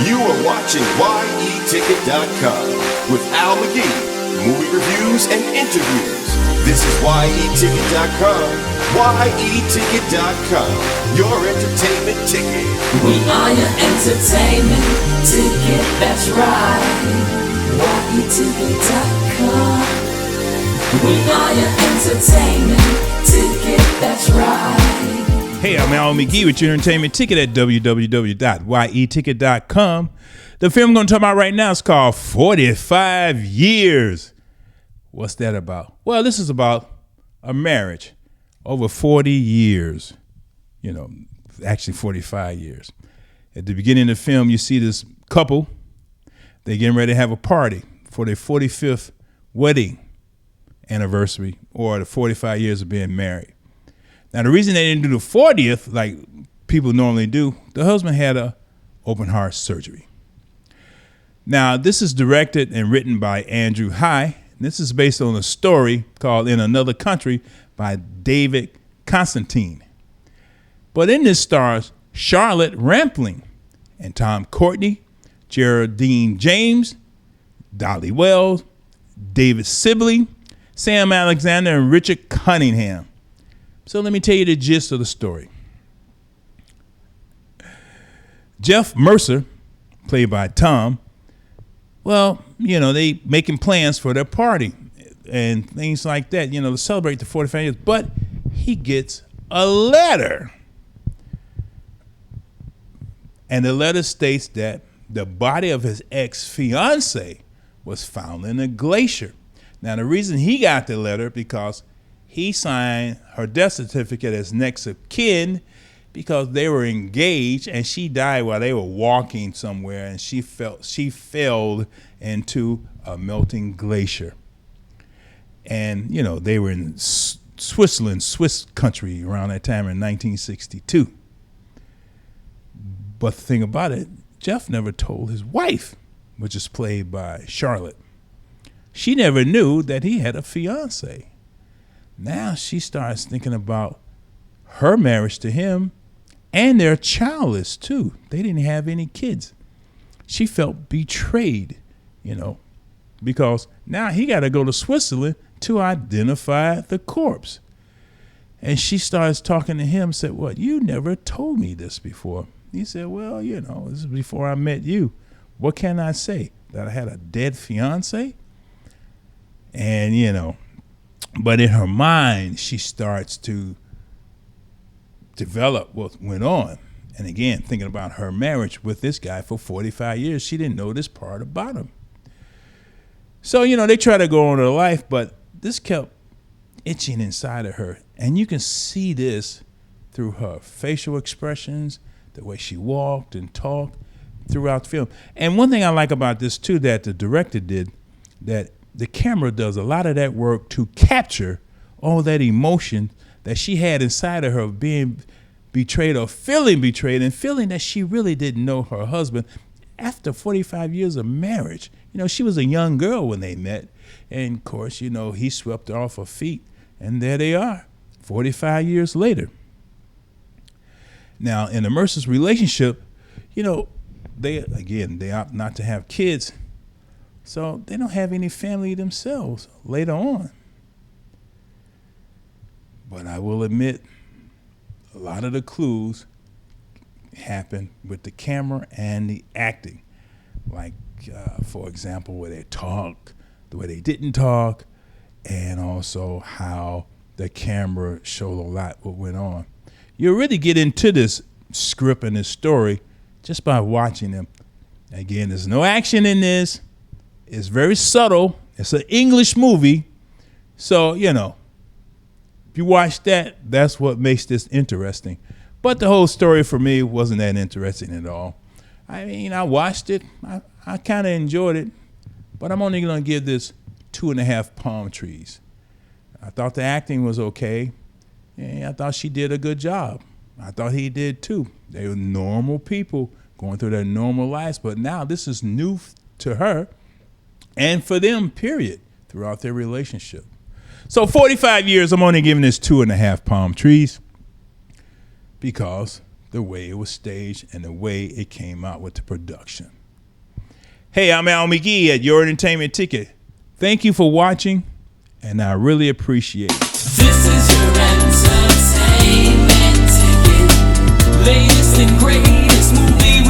You are watching YETicket.com with Al McGee, movie reviews and interviews. This is YETicket.com, YETicket.com, your entertainment ticket. We are your entertainment ticket, that's right. YETicket.com. We are your entertainment ticket, that's right. Hey, I'm Al McGee with your entertainment ticket at www.yeticket.com. The film I'm going to talk about right now is called 45 Years. What's that about? Well, this is about a marriage over 40 years. You know, actually 45 years. At the beginning of the film, you see this couple. They're getting ready to have a party for their 45th wedding anniversary or the 45 years of being married. Now, the reason they didn't do the 40th like people normally do, the husband had a open heart surgery. Now, this is directed and written by Andrew Haigh. This is based on a story called In Another Country by David Constantine. But in this stars Charlotte Rampling and Tom Courtenay, Geraldine James, Dolly Wells, David Sibley, Sam Alexander, and Richard Cunningham. So let me tell you the gist of the story. Jeff Mercer, played by Tom, well, you know, they making plans for their party and things like that, you know, to celebrate the 45 years. But he gets a letter. And the letter states that the body of his ex-fiancée was found in a glacier. Now, the reason he got the letter because he signed her death certificate as next of kin because they were engaged and she died while they were walking somewhere and she fell into a melting glacier. And, you know, they were in Switzerland, Swiss country around that time in 1962. But the thing about it, Jeff never told his wife, which is played by Charlotte. She never knew that he had a fiance. Now she starts thinking about her marriage to him, and they're childless too. They didn't have any kids. She felt betrayed, you know, because now he got to go to Switzerland to identify the corpse. And she starts talking to him, said, "What? You never told me this before." He said, "Well, you know, this is before I met you. What can I say? That I had a dead fiance?" And, you know, but in her mind, she starts to develop what went on. And again, thinking about her marriage with this guy for 45 years, she didn't know this part about him. So, you know, they try to go on with her life, but this kept itching inside of her. And you can see this through her facial expressions, the way she walked and talked throughout the film. And one thing I like about this, too, that the director did, that the camera does a lot of that work to capture all that emotion that she had inside of her of being betrayed or feeling betrayed and feeling that she really didn't know her husband after 45 years of marriage. You know, she was a young girl when they met. And, of course, you know, he swept her off her feet. And there they are, 45 years later. Now, in the Mercer's relationship, you know, they opt not to have kids. So they don't have any family themselves later on. But I will admit, a lot of the clues happen with the camera and the acting. Like, for example, where they talk, the way they didn't talk, and also how the camera showed a lot what went on. You'll really get into this script and this story just by watching them. Again, there's no action in this. It's very subtle. It's an English movie. So, you know, if you watch that, that's what makes this interesting. But the whole story for me wasn't that interesting at all. I mean, I watched it. I kind of enjoyed it. But I'm only going to give this 2.5 palm trees. I thought the acting was okay. And I thought she did a good job. I thought he did too. They were normal people going through their normal lives. But now this is new to her. And for them, period, throughout their relationship. So 45 years, I'm only giving this 2.5 palm trees because the way it was staged and the way it came out with the production. Hey, I'm Al McGee at Your Entertainment Ticket. Thank you for watching, and I really appreciate it. This is your entertainment ticket. Latest and greatest movie